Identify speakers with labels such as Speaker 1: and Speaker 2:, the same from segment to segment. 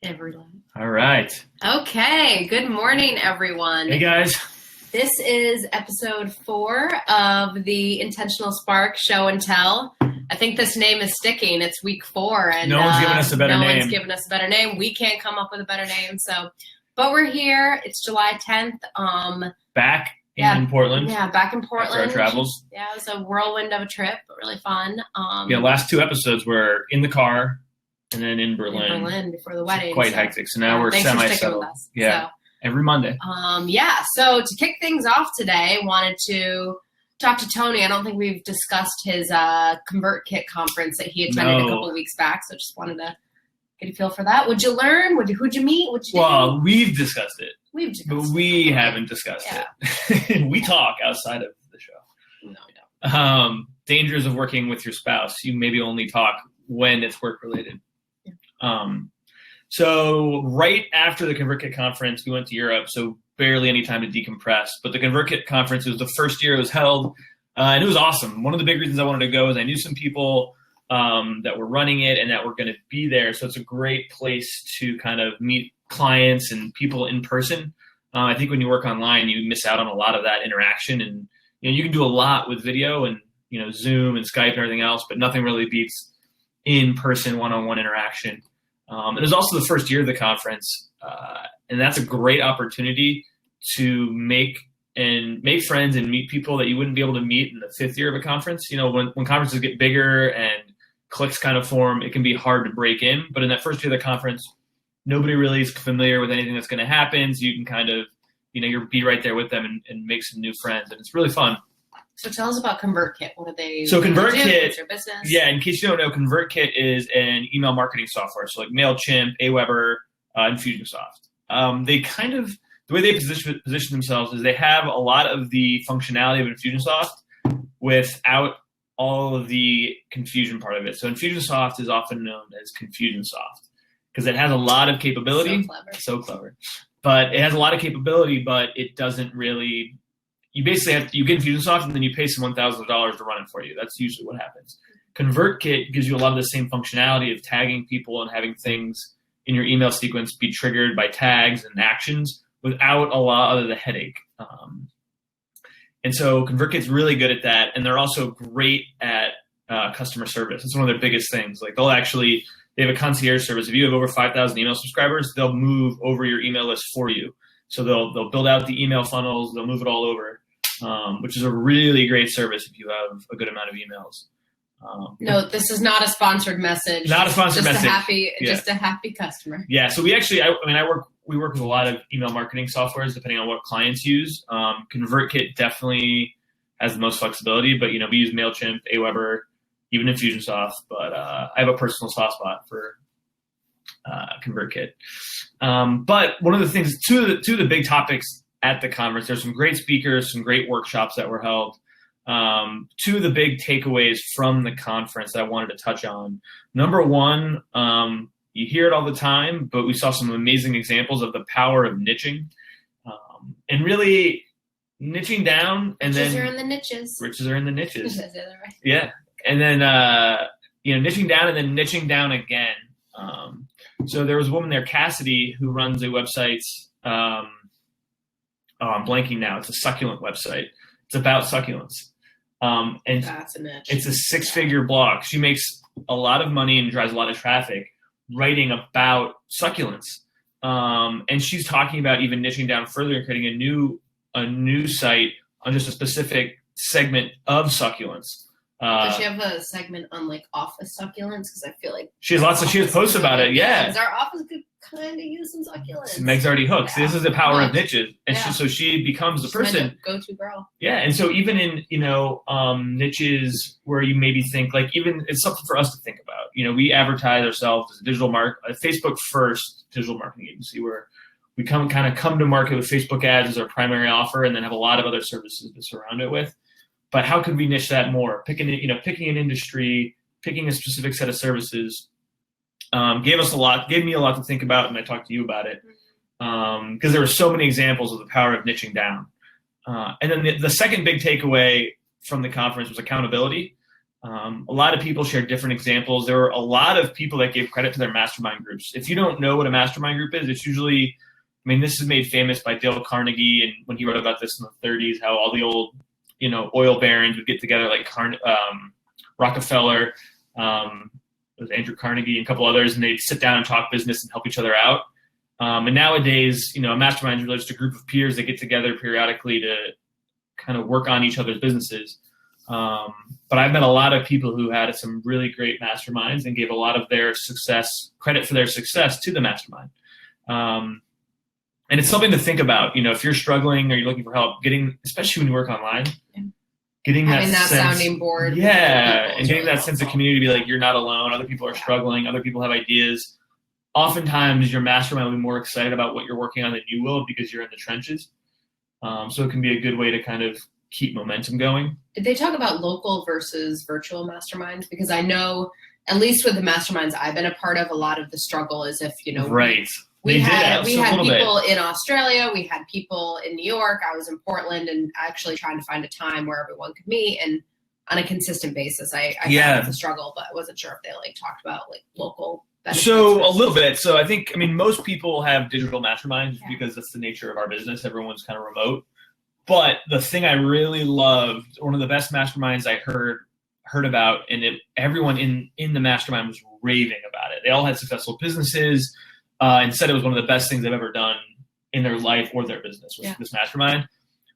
Speaker 1: Everyone.
Speaker 2: All right.
Speaker 1: Okay. Good morning, everyone.
Speaker 2: Hey, guys.
Speaker 1: This is episode 4 of the Intentional Spark Show and Tell. I think this name is sticking. It's week 4, and
Speaker 2: no one's given us a better name.
Speaker 1: No one's given us a better name. We can't come up with a better name. But we're here. It's July 10th.
Speaker 2: Back in Portland.
Speaker 1: Yeah, back in Portland.
Speaker 2: After our travels.
Speaker 1: Yeah, it was a whirlwind of a trip, but really fun.
Speaker 2: Last 2 episoes were in the car and then in Berlin.
Speaker 1: In Berlin before the wedding.
Speaker 2: Quite hectic. So now we're semi-settled. Yeah. Every Monday.
Speaker 1: So to kick things off today, wanted to talk to Tony. I don't think we've discussed his ConvertKit conference that he attended a couple of weeks back. So just wanted to get a feel for that. What'd you learn? Who'd you meet? What'd you do?
Speaker 2: Well, we've discussed it.
Speaker 1: But
Speaker 2: we haven't discussed it. We talk outside of the show.
Speaker 1: No, we don't.
Speaker 2: Dangers of working with your spouse. You maybe only talk when it's work related. Yeah. So right after the ConvertKit conference, we went to Europe, so barely any time to decompress. But the ConvertKit conference was the first year it was held, and it was awesome. One of the big reasons I wanted to go is I knew some people that were running it and that were going to be there. So it's a great place to kind of meet clients and people in person. I think when you work online, you miss out on a lot of that interaction, and you can do a lot with video and Zoom and Skype and everything else, but nothing really beats in-person one-on-one interaction. It was also the first year of the conference, and that's a great opportunity to make friends and meet people that you wouldn't be able to meet in the 5th year of a conference. When conferences get bigger and cliques kind of form, it can be hard to break in. But in that first year of the conference, nobody really is familiar with anything that's going to happen, so you can kind of, you'll be right there with them and make some new friends, and it's really fun.
Speaker 1: So tell us about ConvertCit. What do they
Speaker 2: So ConvertKit,
Speaker 1: What's your business?
Speaker 2: Yeah, in case you don't know, ConvertKit is an email marketing software. So like MailChimp, Aweber, Infusionsoft. They kind of, the way they position themselves is they have a lot of the functionality of Infusionsoft without all of the confusion part of it. So Infusionsoft is often known as Confusionsoft because it has a lot of capability. So clever. But it has a lot of capability, but it doesn't really... You basically you get Infusionsoft and then you pay some $1,000 to run it for you. That's usually what happens. ConvertKit gives you a lot of the same functionality of tagging people and having things in your email sequence be triggered by tags and actions without a lot of the headache. And so ConvertKit's really good at that, and they're also great at customer service. It's one of their biggest things. Like they have a concierge service. If you have over 5,000 email subscribers, they'll move over your email list for you. So they'll build out the email funnels, they'll move it all over, which is a really great service if you have a good amount of emails.
Speaker 1: No, this is not a sponsored message.
Speaker 2: Not a sponsored message.
Speaker 1: Just a happy customer.
Speaker 2: Yeah. So we work with a lot of email marketing softwares depending on what clients use. ConvertKit definitely has the most flexibility, but we use MailChimp, Aweber, even Infusionsoft. But I have a personal soft spot for ConvertKit. But one of the things, two of the big topics at the conference, there's some great speakers, some great workshops that were held. Two of the big takeaways from the conference that I wanted to touch on. Number one, you hear it all the time, but we saw some amazing examples of the power of niching, and really niching down. And
Speaker 1: riches are in the niches.
Speaker 2: Riches are in the niches.
Speaker 1: Is that right?
Speaker 2: Yeah. And then, niching down and then niching down again. So there was a woman there, Cassidy, who runs a website. I'm blanking now. It's a succulent website. It's about succulents. And
Speaker 1: that's a niche.
Speaker 2: It's a 6-figure blog. She makes a lot of money and drives a lot of traffic writing about succulents. And she's talking about even niching down further and creating a new site on just a specific segment of succulents.
Speaker 1: Does she have a segment on office succulents? Because I feel like
Speaker 2: she has posts about it. Yeah,
Speaker 1: because our office could kind of use some succulents.
Speaker 2: Meg's already hooked. Yeah. This is the power of niches, and so she becomes the person
Speaker 1: go-to girl.
Speaker 2: Yeah, and so even in niches where you maybe think even it's something for us to think about. We advertise ourselves as a Facebook first digital marketing agency where we come to market with Facebook ads as our primary offer, and then have a lot of other services to surround it with. But how could we niche that more? Picking an industry, picking a specific set of services, gave me a lot to think about, and I talked to you about it because there were so many examples of the power of niching down. And then the second big takeaway from the conference was accountability. A lot of people shared different examples. There were a lot of people that gave credit to their mastermind groups. If you don't know what a mastermind group is, it's usually, I mean, this is made famous by Dale Carnegie, and when he wrote about this in the 30s, how all the old, oil barons would get together, like Rockefeller, was Andrew Carnegie, and a couple others, and they'd sit down and talk business and help each other out. And nowadays, a mastermind is really just a group of peers that get together periodically to kind of work on each other's businesses. But I've met a lot of people who had some really great masterminds and gave a lot of their credit for their success to the mastermind. And it's something to think about, if you're struggling or you're looking for help, especially when you work online, getting
Speaker 1: having that
Speaker 2: sense,
Speaker 1: sounding board.
Speaker 2: Yeah, and getting that sense of community to be like, you're not alone. Other people are struggling. Other people have ideas. Oftentimes, your mastermind will be more excited about what you're working on than you will because you're in the trenches. So it can be a good way to kind of keep momentum going.
Speaker 1: Did they talk about local versus virtual masterminds? Because I know, at least with the masterminds I've been a part of, a lot of the struggle is if,
Speaker 2: right.
Speaker 1: We had people in Australia, we had people in New York, I was in Portland, and actually trying to find a time where everyone could meet and on a consistent basis. I found it was a struggle, but I wasn't sure if they talked about local benefits.
Speaker 2: So a little bit. So I think, most people have digital masterminds because that's the nature of our business. Everyone's kind of remote. But the thing I really loved, one of the best masterminds I heard about, and everyone in the mastermind was raving about it. They all had successful businesses. And said it was one of the best things they've ever done in their life or their business was this mastermind.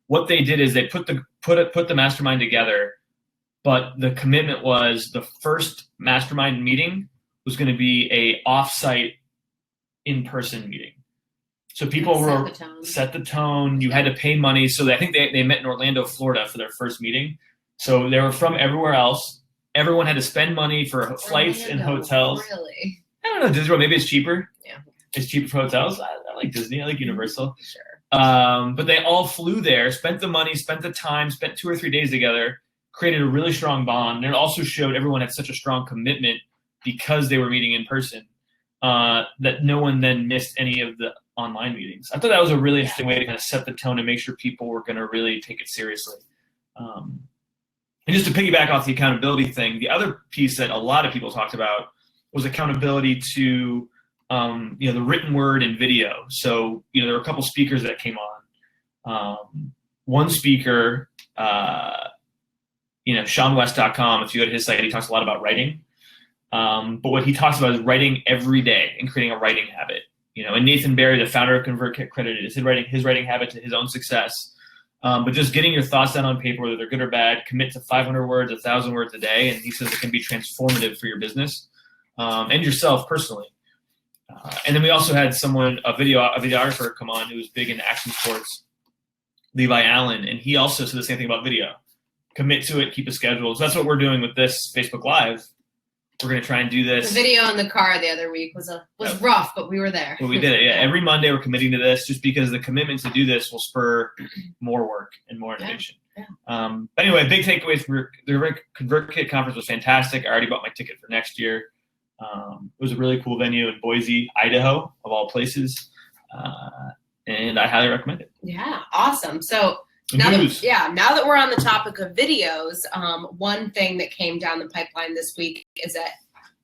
Speaker 2: What they did is they put the mastermind together, but the commitment was the first mastermind meeting was going to be a offsite in-person meeting. So people set the tone. You had to pay money. So I think they met in Orlando, Florida for their first meeting. So they were from everywhere else. Everyone had to spend money for flights and hotels.
Speaker 1: Really?
Speaker 2: I don't know, Disney World, maybe it's cheaper.
Speaker 1: Yeah.
Speaker 2: It's cheaper for hotels. I like Disney. I like Universal.
Speaker 1: Sure.
Speaker 2: But they all flew there, spent the money, spent the time, spent 2 or 3 days together, created a really strong bond. And it also showed everyone had such a strong commitment because they were meeting in person that no one then missed any of the online meetings. I thought that was a really interesting way to kind of set the tone and make sure people were going to really take it seriously. And just to piggyback off the accountability thing, the other piece that a lot of people talked about was accountability to the written word and video. So, there were a couple speakers that came on. One speaker, SeanWest.com, if you go to his site, he talks a lot about writing. But what he talks about is writing every day and creating a writing habit. And Nathan Barry, the founder of ConvertKit, credited his writing habit to his own success. But just getting your thoughts down on paper, whether they're good or bad, commit to 500 words, 1,000 words a day. And he says it can be transformative for your business and yourself personally. And then we also had a videographer come on who was big in action sports, Levi Allen, and he also said the same thing about video. Commit to it, keep a schedule. So that's what we're doing with this Facebook Live. We're going to try and do this.
Speaker 1: The video in the car the other week was rough, but we were there.
Speaker 2: Well, we did it, yeah. Every Monday we're committing to this just because the commitment to do this will spur more work and more innovation.
Speaker 1: Yeah.
Speaker 2: But anyway, big takeaways from the ConvertKit conference was fantastic. I already bought my ticket for next year. It was a really cool venue in Boise, Idaho, of all places, and I highly recommend it.
Speaker 1: Yeah, awesome. So now that we're on the topic of videos, one thing that came down the pipeline this week is that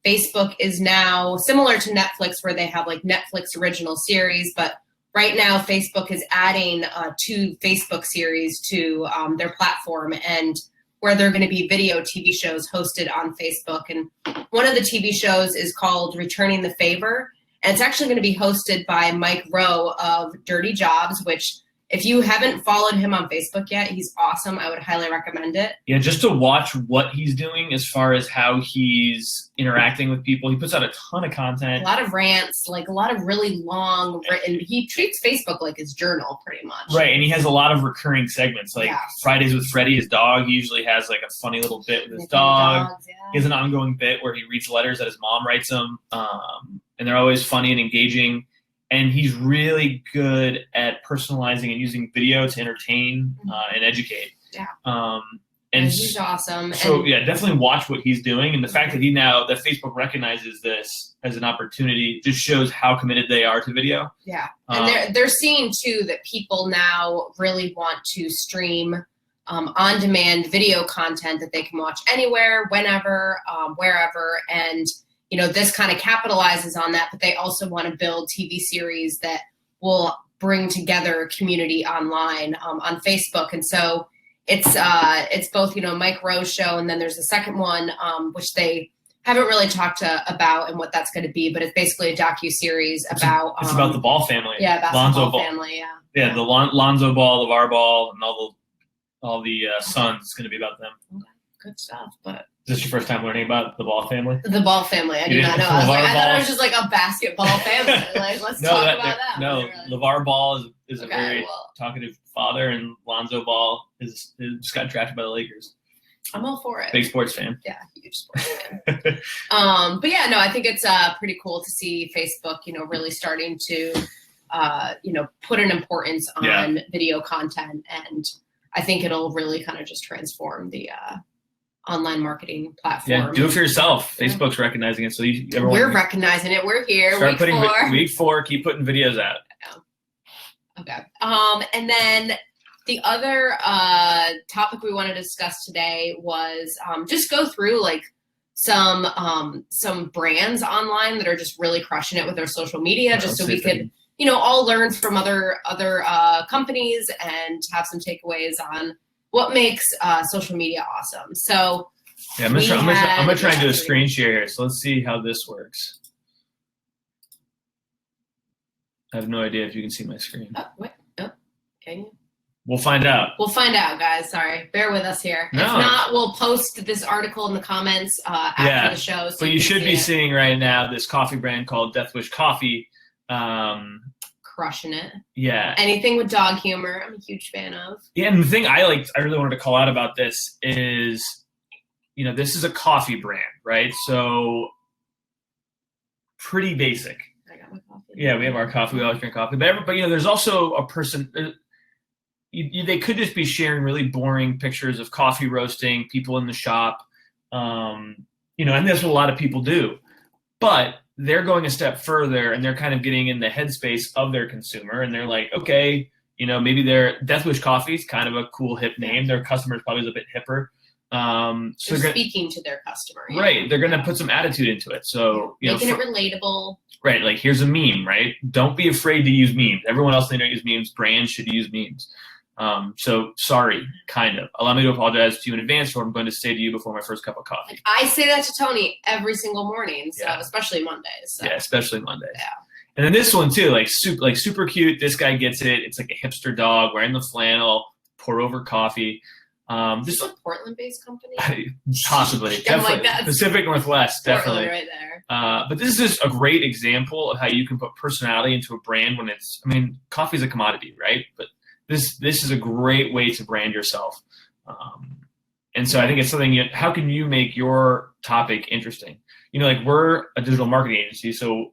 Speaker 1: Facebook is now similar to Netflix, where they have Netflix original series, but right now Facebook is adding 2 Facebook series to their platform, and where there are going to be video TV shows hosted on Facebook. And one of the TV shows is called Returning the Favor. And it's actually going to be hosted by Mike Rowe of Dirty Jobs, which if you haven't followed him on Facebook yet, he's awesome. I would highly recommend it. Yeah,
Speaker 2: just to watch what he's doing as far as how he's interacting with people. He puts out a ton of content.
Speaker 1: A lot of rants, a lot of really long written. He treats Facebook like his journal pretty much.
Speaker 2: Right, and he has a lot of recurring segments. Fridays with Freddie, his dog, he usually has a funny little bit with his dog.
Speaker 1: Dogs, yeah.
Speaker 2: He has an ongoing bit where he reads letters that his mom writes him. And they're always funny and engaging. And he's really good at personalizing and using video to entertain and educate.
Speaker 1: Yeah.
Speaker 2: And
Speaker 1: he's awesome.
Speaker 2: So definitely watch what he's doing. And the fact that that Facebook recognizes this as an opportunity just shows how committed they are to video.
Speaker 1: Yeah. And they're seeing too that people now really want to stream on-demand video content that they can watch anywhere, whenever, wherever. And, this kind of capitalizes on that, but they also want to build TV series that will bring together a community online on Facebook. And so it's both, Mike Rowe's show, and then there's a second one, which they haven't really talked about and what that's going to be, but it's basically a docu-series about...
Speaker 2: It's about the Ball family.
Speaker 1: Yeah, about
Speaker 2: Lonzo
Speaker 1: the Ball family, yeah.
Speaker 2: Yeah, the Lonzo Ball, LeVar Ball, and all the sons. It's going to be about them.
Speaker 1: Okay, good stuff, but...
Speaker 2: Is this your first time learning about the Ball family?
Speaker 1: The Ball family. I did not know. I thought it was just like a basketball family. Like, let's talk about that.
Speaker 2: No, LeVar Ball is a very talkative father, and Lonzo Ball just got drafted by the Lakers.
Speaker 1: I'm all for it.
Speaker 2: Big sports fan.
Speaker 1: Yeah, huge sports fan. But yeah, no, I think it's pretty cool to see Facebook, really starting to, put an importance on video content, and I think it'll really kind of just transform the online marketing platform.
Speaker 2: Yeah, do it for yourself. Yeah. Facebook's recognizing it, so
Speaker 1: we're recognizing it. We're here.
Speaker 2: Week 4. Keep putting videos out.
Speaker 1: Yeah. Okay. And then the other topic we wanted to discuss today was just go through like some brands online that are just really crushing it with their social media, just so we could all learn from other companies and have some takeaways on what makes social media awesome. So
Speaker 2: yeah, I'm gonna try and do a screen share here. So let's see how this works. I have no idea if you can see my screen.
Speaker 1: Oh, what? Oh, can you?
Speaker 2: We'll find out.
Speaker 1: We'll find out, guys. Sorry. Bear with us here.
Speaker 2: No.
Speaker 1: If not, we'll post this article in the comments after the show. So
Speaker 2: but you should be seeing right now this coffee brand called Death Wish Coffee.
Speaker 1: Crushing it.
Speaker 2: Yeah.
Speaker 1: Anything with dog humor, I'm a huge fan of.
Speaker 2: Yeah, and the thing I really wanted to call out about this is, this is a coffee brand, right? So pretty basic.
Speaker 1: I got my coffee.
Speaker 2: Yeah, we have our coffee. We always drink coffee. But there's also a person... they could just be sharing really boring pictures of coffee roasting, people in the shop, and that's what a lot of people do. But they're going a step further, and they're kind of getting in the headspace of their consumer, and they're like, okay, maybe their Death Wish Coffee is kind of a cool hip name. Their customer is probably a bit hipper.
Speaker 1: So they're speaking to their customer.
Speaker 2: Right. They're going to put some attitude into it. So,
Speaker 1: making it relatable.
Speaker 2: Right. Like, here's a meme, right? Don't be afraid to use memes. Everyone else, they don't use memes. Brands should use memes. So sorry, kind of. Allow me to apologize to you in advance for what I'm going to say to you before my first cup of coffee.
Speaker 1: I say that to Tony every single morning, so especially Mondays. So.
Speaker 2: Yeah, especially Mondays.
Speaker 1: Yeah.
Speaker 2: And then this one too, super cute. This guy gets it. It's like a hipster dog wearing the flannel, pour over coffee.
Speaker 1: This is a Portland-based company?
Speaker 2: Possibly, definitely. Like Pacific Northwest, definitely.
Speaker 1: Portland right there.
Speaker 2: But this is just a great example of how you can put personality into a brand when coffee is a commodity, right? But this is a great way to brand yourself. And so I think it's something, how can you make your topic interesting? We're a digital marketing agency, so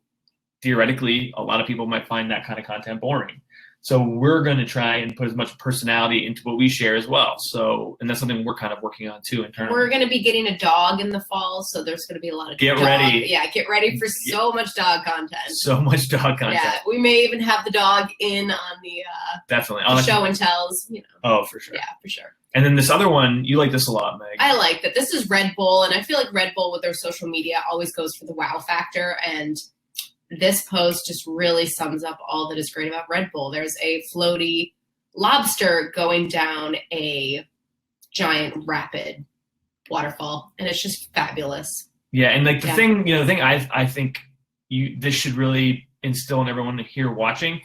Speaker 2: theoretically, a lot of people might find that kind of content boring. So we're going to try and put as much personality into what we share as well. So, and that's something we're kind of working on too internally.
Speaker 1: We're going to be getting a dog in the fall, so there's going to be a lot of
Speaker 2: ready.
Speaker 1: Yeah, get ready for so much dog content.
Speaker 2: So much dog content.
Speaker 1: Yeah, we may even have the dog in on the
Speaker 2: definitely
Speaker 1: the show and tells.
Speaker 2: Oh, for sure.
Speaker 1: Yeah, for sure.
Speaker 2: And then this other one, you like this a lot, Meg.
Speaker 1: I like that. This is Red Bull, and I feel like Red Bull with their social media always goes for the wow factor, and this post just really sums up all that is great about Red Bull. There's a floaty lobster going down a giant rapid waterfall, and it's just fabulous.
Speaker 2: Yeah, and the thing I think this should really instill in everyone here watching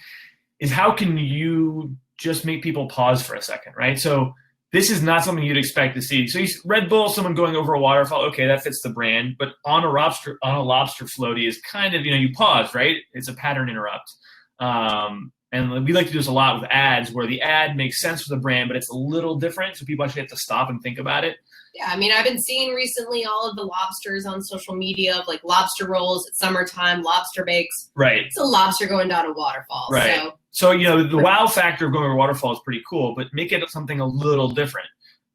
Speaker 2: is how can you just make people pause for a second, right? So this is not something you'd expect to see. So Red Bull, someone going over a waterfall, okay, that fits the brand. But on a lobster floaty is kind of, you pause, right? It's a pattern interrupt. And we like to do this a lot with ads where the ad makes sense for the brand, but it's a little different. So people actually have to stop and think about it.
Speaker 1: Yeah, I've been seeing recently all of the lobsters on social media of lobster rolls at summertime, lobster bakes.
Speaker 2: Right.
Speaker 1: It's a lobster going down a waterfall.
Speaker 2: Right. So the wow factor of going over a waterfall is pretty cool, but make it something a little different.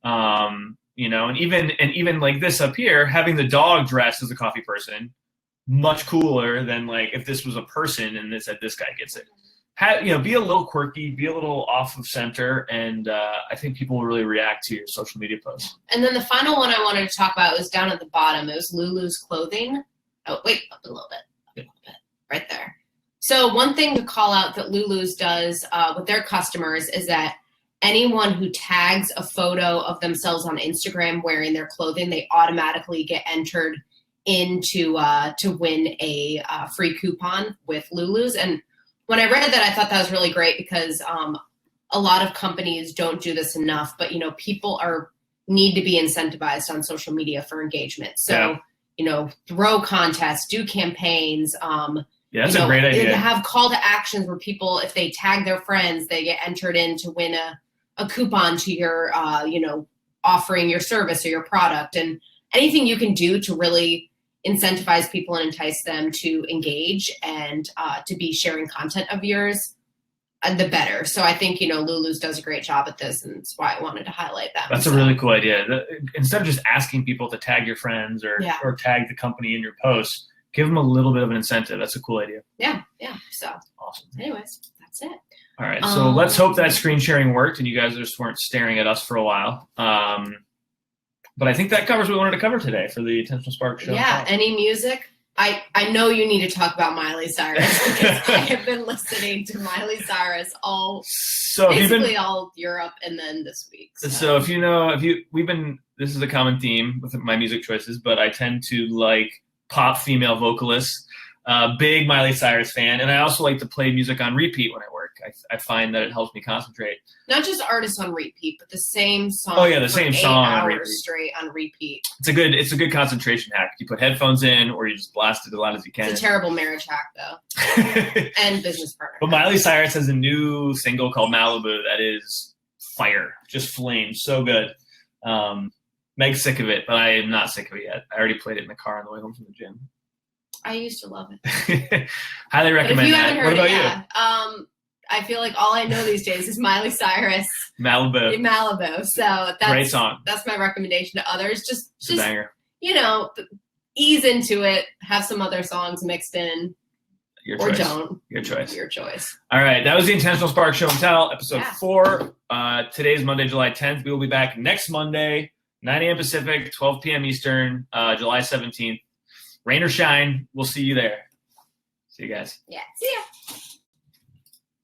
Speaker 2: And even like this up here, having the dog dressed as a coffee person, much cooler than if this was a person and this guy gets it. be a little quirky, be a little off of center, and I think people will really react to your social media posts.
Speaker 1: And then the final one I wanted to talk about was down at the bottom. It was Lulu's clothing. Oh, wait, up a little bit, right there. So one thing to call out that Lulu's does with their customers is that anyone who tags a photo of themselves on Instagram wearing their clothing, they automatically get entered into to win a free coupon with Lulu's. And when I read that, I thought that was really great because a lot of companies don't do this enough, but people need to be incentivized on social media for engagement. So, throw contests, do campaigns.
Speaker 2: Yeah, that's a great idea.
Speaker 1: Have call to actions where people, if they tag their friends, they get entered in to win a coupon to your, offering your service or your product, and anything you can do to really incentivize people and entice them to engage and to be sharing content of yours, the better. So I think, Lulu's does a great job at this, and that's why I wanted to highlight that.
Speaker 2: That's a really cool idea. Instead of just asking people to tag your friends or tag the company in your posts, give them a little bit of an incentive. That's a cool idea.
Speaker 1: Yeah. So
Speaker 2: awesome.
Speaker 1: Anyways, that's it.
Speaker 2: All right. So let's hope that screen sharing worked and you guys just weren't staring at us for a while. But I think that covers what we wanted to cover today for the Intentional Spark show.
Speaker 1: Yeah. Any music? I know you need to talk about Miley Cyrus because I have been listening to Miley Cyrus all Europe and then this week.
Speaker 2: So this is a common theme with my music choices, but I tend to like pop female vocalists. Big Miley Cyrus fan, and I also like to play music on repeat when I work. I find that it helps me concentrate.
Speaker 1: Not just artists on repeat, but the same song.
Speaker 2: Oh yeah, the same song on repeat.
Speaker 1: Straight on repeat.
Speaker 2: It's a good concentration hack. You put headphones in, or you just blast it as loud as you can.
Speaker 1: It's a terrible marriage hack, though, and business partner.
Speaker 2: But Miley Cyrus has a new single called Malibu that is fire, just flames, so good. Meg's sick of it, but I am not sick of it yet. I already played it in the car on the way home from the gym.
Speaker 1: I used to love it.
Speaker 2: Highly recommend that. What about you?
Speaker 1: I feel like all I know these days is Miley Cyrus.
Speaker 2: Malibu.
Speaker 1: So that's
Speaker 2: great song.
Speaker 1: That's my recommendation to others. Just
Speaker 2: a banger.
Speaker 1: Ease into it. Have some other songs mixed in.
Speaker 2: Your choice.
Speaker 1: Or don't.
Speaker 2: Your choice.
Speaker 1: Your choice.
Speaker 2: All right. That was the Intentional Spark Show and Tell, episode 4. Today's Monday, July 10th. We will be back next Monday, 9 a.m. Pacific, 12 p.m. Eastern, July 17th. Rain or shine, we'll see you there. See you guys.
Speaker 1: Yeah. See ya.